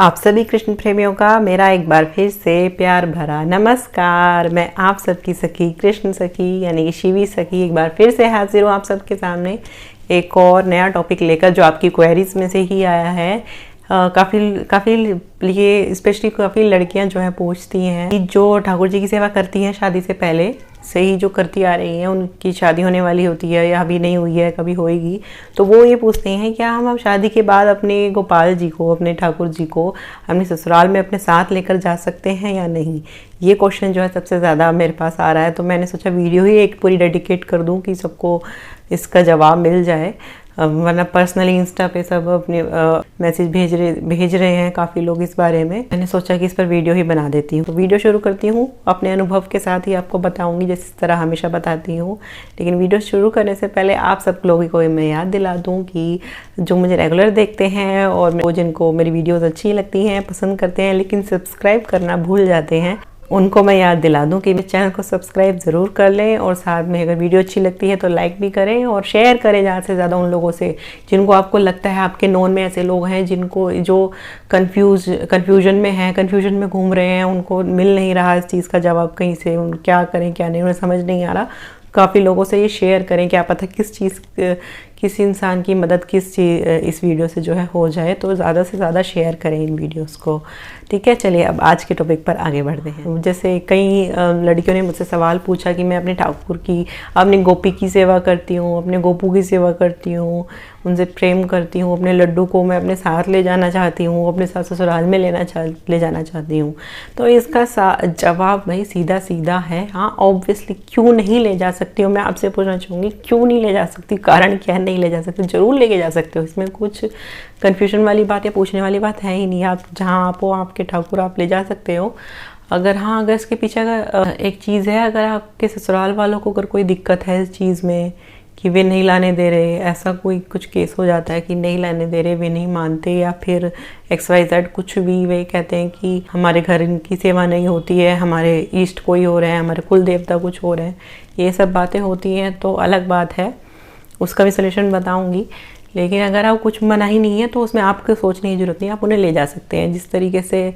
आप सभी कृष्ण प्रेमियों का मेरा एक बार फिर से प्यार भरा नमस्कार। मैं आप सबकी सखी कृष्ण सखी यानी कि शिवी सखी एक बार फिर से हाजिर हूँ आप सबके सामने एक और नया टॉपिक लेकर जो आपकी क्वेरीज में से ही आया है। काफ़ी ये स्पेशली काफ़ी लड़कियां जो है पूछती हैं कि जो ठाकुर जी की सेवा करती हैं शादी से पहले से ही जो करती आ रही हैं, उनकी शादी होने वाली होती है या अभी नहीं हुई है, कभी होएगी, तो वो ये पूछते हैं क्या हम अब शादी के बाद अपने गोपाल जी को, अपने ठाकुर जी को अपने ससुराल में अपने साथ लेकर जा सकते हैं या नहीं। ये क्वेश्चन जो है सबसे ज़्यादा मेरे पास आ रहा है, तो मैंने सोचा वीडियो ही एक पूरी डेडिकेट कर दूँ कि सबको इसका जवाब मिल जाए। वरना पर्सनली इंस्टा पे सब अपने मैसेज भेज रहे हैं काफ़ी लोग इस बारे में। मैंने सोचा कि इस पर वीडियो ही बना देती हूँ। तो वीडियो शुरू करती हूँ, अपने अनुभव के साथ ही आपको बताऊँगी जिस तरह हमेशा बताती हूँ। लेकिन वीडियो शुरू करने से पहले आप सब लोगों को मैं याद दिला दूँ कि जो मुझे रेगुलर देखते हैं और जिनको मेरी वीडियोज़ अच्छी लगती हैं, पसंद करते हैं, लेकिन सब्सक्राइब करना भूल जाते हैं, उनको मैं याद दिला दूं कि मेरे चैनल को सब्सक्राइब ज़रूर कर लें और साथ में अगर वीडियो अच्छी लगती है तो लाइक भी करें और शेयर करें ज़्यादा से ज़्यादा उन लोगों से जिनको आपको लगता है आपके नोन में ऐसे लोग हैं जिनको जो कन्फ्यूजन में घूम रहे हैं, उनको मिल नहीं रहा इस चीज़ का जवाब कहीं से, उन क्या करें क्या नहीं, उन्हें समझ नहीं आ रहा। काफ़ी लोगों से ये शेयर करें, क्या पता किस इंसान की मदद इस वीडियो से जो है हो जाए, तो ज़्यादा से ज़्यादा शेयर करें इन वीडियोस को। ठीक है, चलिए अब आज के टॉपिक पर आगे बढ़ते हैं। जैसे कई लड़कियों ने मुझसे सवाल पूछा कि मैं अपने ठाकुर की, अपने गोपी की सेवा करती हूँ, अपने गोपू की सेवा करती हूँ, उनसे प्रेम करती हूँ, अपने लड्डू को मैं अपने साथ ले जाना चाहती हूँ, अपने साथ ससुराल में ले जाना चाहती हूँ। तो इसका जवाब भाई सीधा सीधा है, हाँ ऑब्वियसली क्यों नहीं ले जा सकती हूँ। मैं आपसे पूछना चाहूँगी क्यों नहीं ले जा सकती, कारण क्या है नहीं ले जा सकते। जरूर लेके जा सकते हो, इसमें कुछ कन्फ्यूजन वाली बात या पूछने वाली बात है ही नहीं। आप जहाँ आप हो, आपके ठाकुर आप ले जा सकते हो। अगर इसके पीछे अगर एक चीज़ है, अगर आपके ससुराल वालों को अगर कोई दिक्कत है इस चीज़ में कि वे नहीं लाने दे रहे, ऐसा कोई कुछ केस हो जाता है कि नहीं लाने दे रहे, वे नहीं मानते, या फिर XYZ कुछ भी, वे कहते हैं कि हमारे घर इनकी सेवा नहीं होती है, हमारे ईष्ट कोई हो रहे हैं, हमारे कुल देवता कुछ हो रहे हैं, ये सब बातें होती हैं तो अलग बात है, उसका भी सलूशन बताऊंगी। लेकिन अगर आप कुछ मना ही नहीं है तो उसमें आपको सोचने की जरूरत नहीं, आप उन्हें ले जा सकते हैं। जिस तरीके से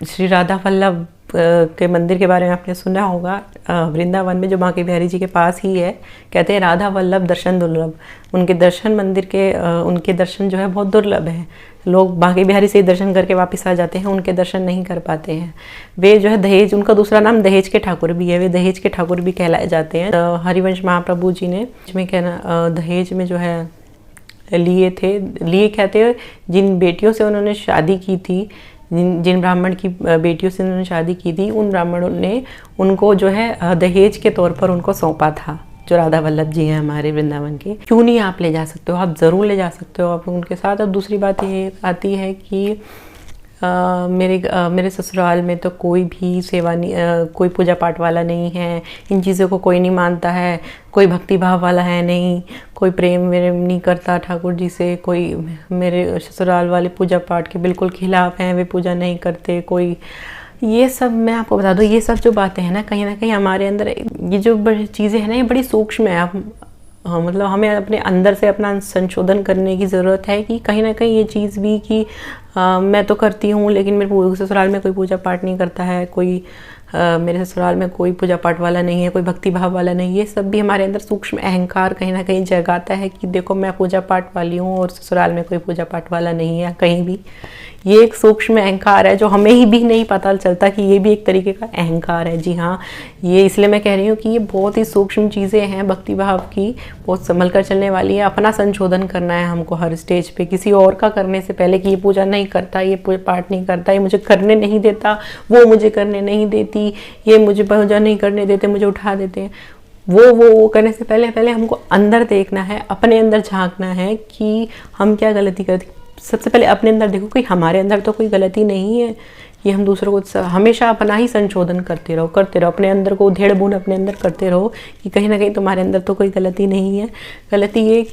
श्री राधा वल्लभ के मंदिर के बारे में आपने सुना होगा, वृंदावन में जो बांके बिहारी जी के पास ही है, कहते हैं राधा वल्लभ दर्शन दुर्लभ। उनके दर्शन जो है बहुत दुर्लभ है। लोग बांके बिहारी से ही दर्शन करके वापस आ जाते हैं, उनके दर्शन नहीं कर पाते हैं। वे जो है दहेज, उनका दूसरा नाम दहेज के ठाकुर भी है, वे दहेज के ठाकुर भी कहलाए जाते हैं। हरिवंश महाप्रभु जी ने इसमें कहना दहेज में जो है लिए कहते हैं जिन बेटियों से उन्होंने शादी की थी, जिन ब्राह्मण की बेटियों से उन्होंने शादी की थी, उन ब्राह्मणों ने उनको जो है दहेज के तौर पर उनको सौंपा था, जो राधा वल्लभ जी हैं हमारे वृंदावन के। क्यों नहीं आप ले जा सकते हो, आप ज़रूर ले जा सकते हो आप उनके साथ। अब दूसरी बात ये आती है कि मेरे ससुराल में तो कोई भी सेवा नहीं, कोई पूजा पाठ वाला नहीं है, इन चीज़ों को कोई नहीं मानता है, कोई भक्ति भाव वाला है नहीं, कोई प्रेम नहीं करता ठाकुर जी से, कोई मेरे ससुराल वाले पूजा पाठ के बिल्कुल खिलाफ हैं, वे पूजा नहीं करते कोई। ये सब मैं आपको बता दूँ, ये सब जो बातें हैं ना कहीं हमारे अंदर ये जो चीज़ें हैं ना, ये बड़ी सूक्ष्म है। मतलब हमें अपने अंदर से अपना संशोधन करने की ज़रूरत है कि कहीं ना कहीं ये चीज़ भी कि मैं तो करती हूँ लेकिन मेरे ससुराल में कोई पूजा पाठ नहीं करता है, कोई मेरे ससुराल में कोई पूजा पाठ वाला नहीं है, कोई भक्ति भाव वाला नहीं है। ये सब भी हमारे अंदर सूक्ष्म अहंकार कहीं ना कहीं जगाता है कि देखो मैं पूजा पाठ वाली हूँ और ससुराल में कोई पूजा पाठ वाला नहीं है कहीं भी। ये एक सूक्ष्म अहंकार है जो हमें ही भी नहीं पता चलता कि ये भी एक तरीके का अहंकार है। जी हाँ, ये इसलिए मैं कह रही हूँ कि ये बहुत ही सूक्ष्म चीज़ें हैं भक्ति भाव की, बहुत संभल कर चलने वाली है। अपना संशोधन करना है हमको हर स्टेज पे, किसी और का करने से पहले कि ये पूजा नहीं करता, ये पाठ नहीं करता, ये मुझे करने नहीं देता, वो मुझे करने नहीं देती, ये मुझे पूजा नहीं करने देते, मुझे उठा देते हैं, वो करने से पहले हमको अंदर देखना है, अपने अंदर झांकना है कि हम क्या गलती करते। सबसे पहले अपने अंदर देखो कि हमारे अंदर तो कोई गलती नहीं है। ये हम दूसरों को हमेशा अपना ही संशोधन करते रहो, अपने अंदर को उधेड़ बुन अपने अंदर करते रहो कि कहीं ना कहीं तुम्हारे अंदर तो कोई गलती नहीं है। गलती ये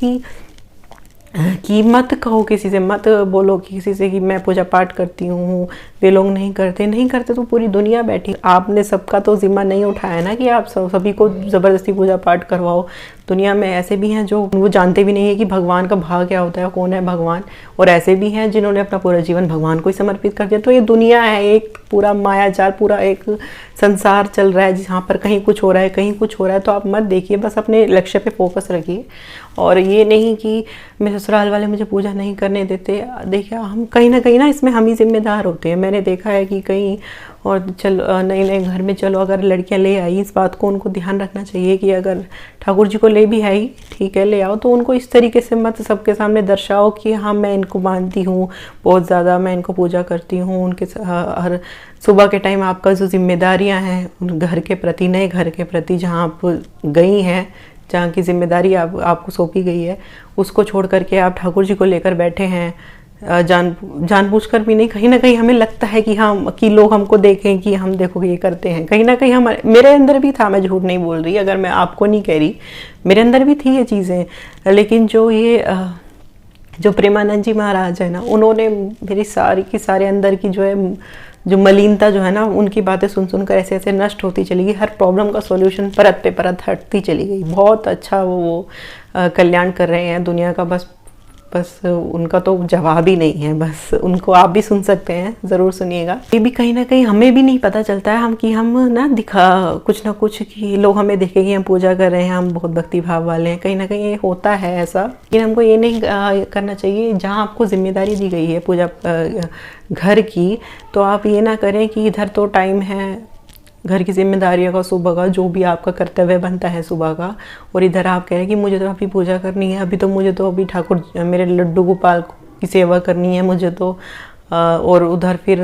कि मत कहो किसी से, मत बोलो किसी से कि मैं पूजा पाठ करती हूँ, वे लोग नहीं करते तो पूरी दुनिया बैठी। आपने सबका तो जिम्मा नहीं उठाया ना कि आप सभी को ज़बरदस्ती पूजा पाठ करवाओ। दुनिया में ऐसे भी हैं जो वो जानते भी नहीं है कि भगवान का भाव क्या होता है, कौन है भगवान, और ऐसे भी हैं जिन्होंने अपना पूरा जीवन भगवान को ही समर्पित कर दिया। तो ये दुनिया है एक पूरा मायाजाल, पूरा एक संसार चल रहा है जहाँ पर कहीं कुछ हो रहा है, कहीं कुछ हो रहा है। तो आप मत देखिए, बस अपने लक्ष्य पे फोकस रखिए। और ये नहीं कि मेरे ससुराल वाले मुझे पूजा नहीं करने देते। देखिए हम कहीं ना इसमें हम ही जिम्मेदार होते हैं। मैंने देखा है कि कहीं और चलो नए नए घर में, चलो अगर लड़कियां ले आई, इस बात को उनको ध्यान रखना चाहिए कि अगर ठाकुर जी को ले भी आई, ठीक है ले आओ, तो उनको इस तरीके से मत सबके सामने दर्शाओ कि हाँ मैं इनको मानती हूँ बहुत ज़्यादा, मैं इनको पूजा करती हूँ। उनके हर सुबह के टाइम आपका जो जिम्मेदारियाँ हैं उन घर के प्रति, नए घर के प्रति जहाँ आप गई हैं, जहाँ की जिम्मेदारी आपको सौंपी गई है, उसको छोड़ करके आप ठाकुर जी को लेकर बैठे हैं। जानबूझकर भी नहीं, कहीं ना कहीं हमें लगता है कि हाँ कि लोग हमको देखें कि हम देखो ये करते हैं। कहीं ना कहीं हमारे, मेरे अंदर भी था, मैं झूठ नहीं बोल रही, अगर मैं आपको नहीं कह रही, मेरे अंदर भी थी ये चीज़ें। लेकिन जो प्रेमानंद जी महाराज है ना, उन्होंने मेरी सारी की सारे अंदर की जो मलिनता जो है ना, उनकी बातें सुन सुनकर ऐसे ऐसे नष्ट होती चली गई। हर प्रॉब्लम का सॉल्यूशन परत पे परत हटती चली गई। बहुत अच्छा वो कल्याण कर रहे हैं दुनिया का। बस उनका तो जवाब ही नहीं है। बस उनको आप भी सुन सकते हैं, ज़रूर सुनिएगा। ये भी कहीं ना कहीं हमें भी नहीं पता चलता है हम ना दिखा कुछ ना कुछ कि लोग हमें देखें कि हम पूजा कर रहे हैं, हम बहुत भक्ति भाव वाले हैं। कहीं ना कहीं ये होता है ऐसा, लेकिन हमको ये नहीं करना चाहिए। जहाँ आपको जिम्मेदारी दी गई है पूजा घर की, तो आप ये ना करें कि इधर तो टाइम है घर की जिम्मेदारियों का, सुबह का जो भी आपका कर्तव्य बनता है सुबह का, और इधर आप कह रहे हैं कि मुझे तो अभी पूजा करनी है, मुझे तो अभी ठाकुर मेरे लड्डू गोपाल की सेवा करनी है मुझे तो। और उधर फिर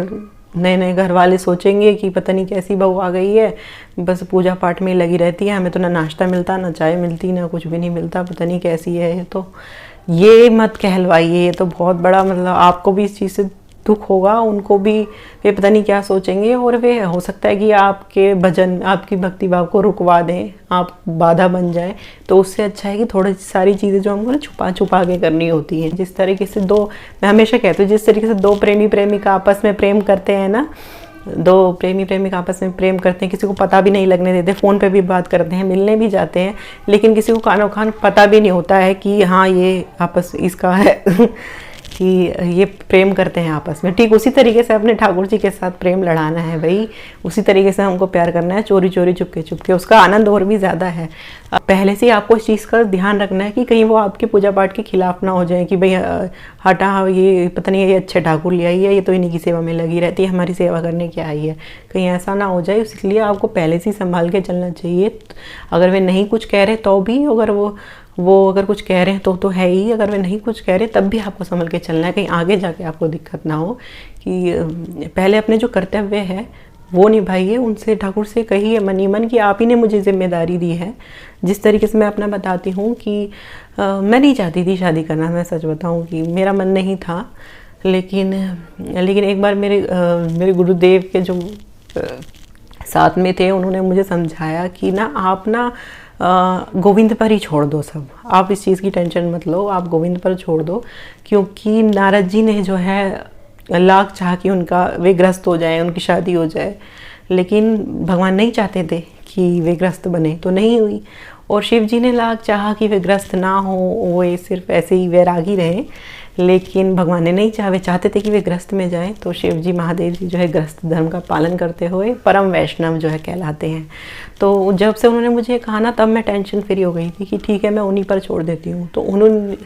नए नए घर वाले सोचेंगे कि पता नहीं कैसी बहू आ गई है, बस पूजा पाठ में लगी रहती है, हमें तो ना नाश्ता मिलता, ना चाय मिलती, ना कुछ भी नहीं मिलता, पता नहीं कैसी है। तो ये मत कहलवाइए, ये तो बहुत बड़ा मतलब आपको भी इस चीज़ से दुख होगा, उनको भी वे पता नहीं क्या सोचेंगे, और वे हो सकता है कि आपके भजन, आपकी भक्ति भाव को रुकवा दें, आप बाधा बन जाए। तो उससे अच्छा है कि थोड़ी सारी चीज़ें जो हमको ना छुपा छुपा के करनी होती हैं। जिस तरीके से मैं हमेशा कहती हूँ, जिस तरीके से दो प्रेमी प्रेमिका आपस में प्रेम करते हैं ना, दो प्रेमी प्रेमिका आपस में प्रेम करते हैं, किसी को पता भी नहीं लगने देते, फ़ोन पे भी बात करते हैं, मिलने भी जाते हैं, लेकिन किसी को कानो खान पता भी नहीं होता है कि हाँ ये आपस इसका है कि ये प्रेम करते हैं आपस में। ठीक उसी तरीके से अपने ठाकुर जी के साथ प्रेम लड़ाना है भाई, उसी तरीके से हमको प्यार करना है, चोरी चोरी चुपके चुपके। उसका आनंद और भी ज़्यादा है। पहले से आपको इस चीज़ का ध्यान रखना है कि कहीं वो आपके पूजा पाठ के खिलाफ ना हो जाए कि भाई हटा, ये पता नहीं ये अच्छे ठाकुर ले आई है, ये तो इन्हीं की सेवा में लगी रहती है, हमारी सेवा करने क्या आई है, कहीं ऐसा ना हो जाए। इसलिए आपको पहले से ही संभाल के चलना चाहिए। अगर वे नहीं कुछ कह रहे तो भी, अगर वो अगर कुछ कह रहे हैं तो है ही, अगर वे नहीं कुछ कह रहे तब भी आपको संभल के चलना है, कहीं आगे जाके आपको दिक्कत ना हो। कि पहले अपने जो कर्तव्य है वो निभाइए, उनसे ठाकुर से कहिए मनी मन कि आप ही ने मुझे जिम्मेदारी दी है। जिस तरीके से मैं अपना बताती हूँ कि मैं नहीं चाहती थी शादी करना, मैं सच बताऊँ कि मेरा मन नहीं था, लेकिन एक बार मेरे गुरुदेव के जो साथ में थे, उन्होंने मुझे समझाया कि ना आप ना गोविंद पर ही छोड़ दो सब, आप इस चीज़ की टेंशन मत लो, आप गोविंद पर छोड़ दो। क्योंकि नारद जी ने जो है लाख चाह कि वे ग्रस्त हो जाए, उनकी शादी हो जाए, लेकिन भगवान नहीं चाहते थे कि वे ग्रस्त बने, तो नहीं हुई। और शिव जी ने लाख चाहा कि वे ग्रस्त ना हो, वो सिर्फ ऐसे ही वैरागी रहे, लेकिन भगवान ने नहीं चाहा, वे चाहते थे कि वे ग्रस्त में जाएं। तो शिव जी महादेव जी जो है ग्रस्त धर्म का पालन करते हुए परम वैष्णव जो है कहलाते हैं। तो जब से उन्होंने मुझे कहा ना, तब मैं टेंशन फ्री हो गई थी कि ठीक है मैं उन्हीं पर छोड़ देती हूँ। तो उन्होंने,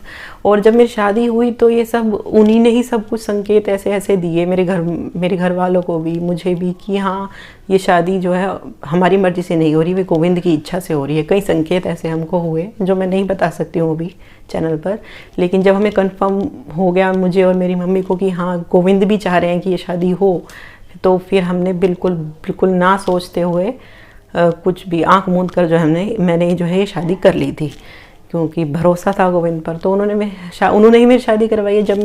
और जब मेरी शादी हुई तो ये सब उन्हीं ने ही सब कुछ संकेत ऐसे ऐसे दिए मेरे घर वालों को भी, मुझे भी, कि हाँ ये शादी जो है हमारी मर्जी से नहीं हो रही, वे गोविंद की इच्छा से हो रही है। कई संकेत ऐसे हमको हुए जो मैं नहीं बता सकती हूँ अभी चैनल पर, लेकिन जब हमें कंफर्म हो गया मुझे और मेरी मम्मी को कि हाँ गोविंद भी चाह रहे हैं कि ये शादी हो, तो फिर हमने बिल्कुल ना सोचते हुए कुछ भी आंख मूंद कर जो मैंने जो है ये शादी कर ली थी। क्योंकि भरोसा था गोविंद पर, तो उन्होंने ही मेरी शादी करवाई है। जब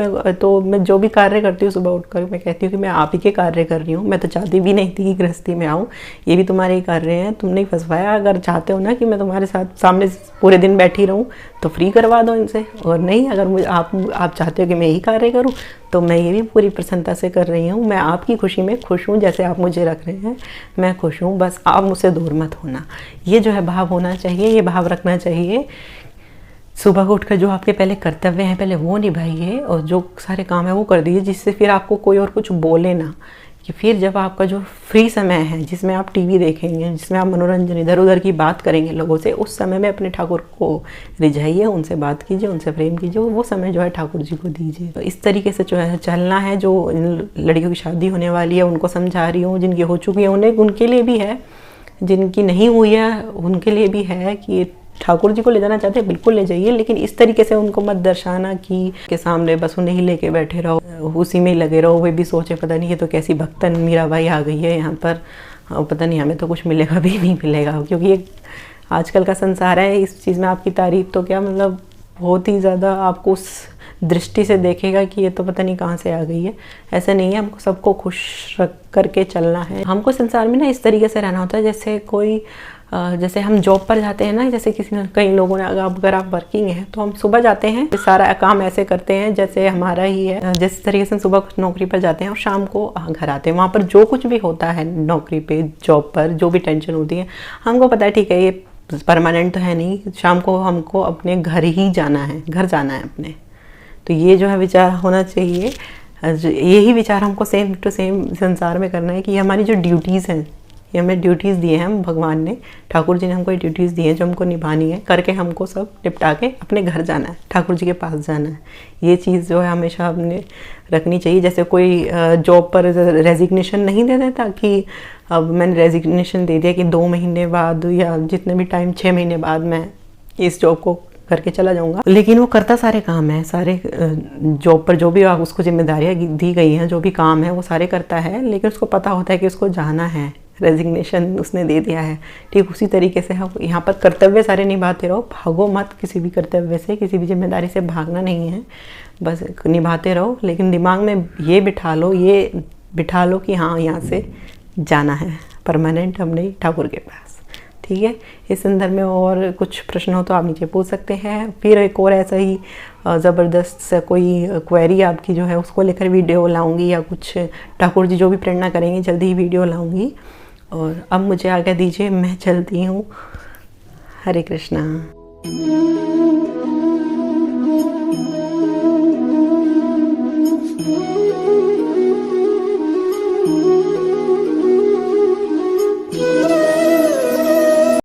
मैं जो भी कार्य करती हूँ सुबह उठकर मैं कहती हूँ कि मैं आप ही के कार्य कर रही हूँ, मैं तो चाहती भी नहीं थी कि गृहस्थी में आऊँ, ये भी तुम्हारे ही कार्य हैं, तुमने ही फंसवाया। अगर चाहते हो ना कि मैं तुम्हारे साथ सामने पूरे दिन बैठी रहूँ तो फ्री करवा दो इनसे, और नहीं अगर मुझे आप चाहते हो कि मैं यही कार्य करूँ तो मैं ये भी पूरी प्रसन्नता से कर रही हूँ। मैं आपकी खुशी में खुश हूँ, जैसे आप मुझे रख रहे हैं मैं खुश हूँ, बस आप मुझसे दूर मत होना। ये जो है भाव होना चाहिए, ये भाव रखना चाहिए। सुबह को उठकर जो आपके पहले कर्तव्य हैं पहले वो निभाइए, और जो सारे काम है वो कर दीजिए, जिससे फिर आपको कोई और कुछ बोले ना। कि फिर जब आपका जो फ्री समय है जिसमें आप टीवी देखेंगे, जिसमें आप मनोरंजन इधर उधर की बात करेंगे लोगों से, उस समय में अपने ठाकुर को रिझाइए, उनसे बात कीजिए, उनसे प्रेम कीजिए, वो समय जो है ठाकुर जी को दीजिए। तो इस तरीके से जो है चलना है। जो लड़कियों की शादी होने वाली है उनको समझा रही हूँ, जिनकी हो चुकी है उनके लिए भी है, जिनकी नहीं हुई है उनके लिए भी है कि ठाकुर जी को ले जाना चाहते हैं बिल्कुल ले जाइए, लेकिन इस तरीके से उनको मत दर्शाना कि के सामने बस उन्हें ही लेके बैठे रहो, उसी में ही लगे रहो। वे भी सोचे पता नहीं ये तो कैसी भक्तन मीराबाई आ गई है यहाँ पर, पता नहीं हमें तो कुछ मिलेगा भी नहीं मिलेगा। क्योंकि ये आजकल का संसार है, इस चीज़ में आपकी तारीफ तो क्या मतलब बहुत ही ज़्यादा आपको उस दृष्टि से देखेगा कि ये तो पता नहीं कहाँ से आ गई है। ऐसा नहीं है, हमको सबको खुश रख करके चलना है। हमको संसार में ना इस तरीके से रहना होता है जैसे हम जॉब पर जाते हैं ना, जैसे कई लोगों ने अगर आप वर्किंग हैं तो हम सुबह जाते हैं, सारा काम ऐसे करते हैं जैसे हमारा ही है। जिस तरीके से सुबह नौकरी पर जाते हैं और शाम को घर आते हैं, वहाँ पर जो कुछ भी होता है नौकरी पे जॉब पर जो भी टेंशन होती है हमको पता है ठीक है ये परमानेंट तो है नहीं, शाम को हमको अपने घर ही जाना है, घर जाना है अपने। तो ये जो है विचार होना चाहिए, यही विचार हमको सेम टू सेम संसार में करना है कि हमारी जो ड्यूटीज़ हैं, ये हमें ड्यूटीज़ दिए हैं, हम भगवान ने ठाकुर जी ने हमको ये ड्यूटीज़ दी हैं जो हमको निभानी है, करके हमको सब निपटा के अपने घर जाना है, ठाकुर जी के पास जाना है। ये चीज़ जो है हमेशा हमने रखनी चाहिए। जैसे कोई जॉब पर रेजिग्नेशन नहीं दे देता कि अब मैंने रेजिग्नेशन दे दिया कि 2 महीने बाद या जितने भी टाइम 6 महीने बाद मैं इस जॉब को करके चला जाऊंगा, लेकिन वो करता सारे काम है, सारे जॉब पर जो भी उसको जिम्मेदारियाँ दी गई हैं, जो भी काम है वो सारे करता है, लेकिन उसको पता होता है कि उसको जाना है, रेजिग्नेशन उसने दे दिया है। ठीक उसी तरीके से हम यहाँ पर कर्तव्य सारे निभाते रहो, भागो मत किसी भी कर्तव्य से, किसी भी जिम्मेदारी से भागना नहीं है, बस निभाते रहो। लेकिन दिमाग में ये बिठा लो कि हाँ यहाँ से जाना है परमानेंट हमने ठाकुर के पास। ठीक है, इस संदर्भ में और कुछ प्रश्न हो तो आप नीचे पूछ सकते हैं। फिर एक और ऐसा ही ज़बरदस्त सा कोई क्वेरी आपकी जो है उसको लेकर वीडियो लाऊंगी, या कुछ ठाकुर जी जो भी प्रेरणा करेंगे जल्दी ही वीडियो लाऊंगी। और अब मुझे आज्ञा दीजिए, मैं चलती हूँ। हरे कृष्णा।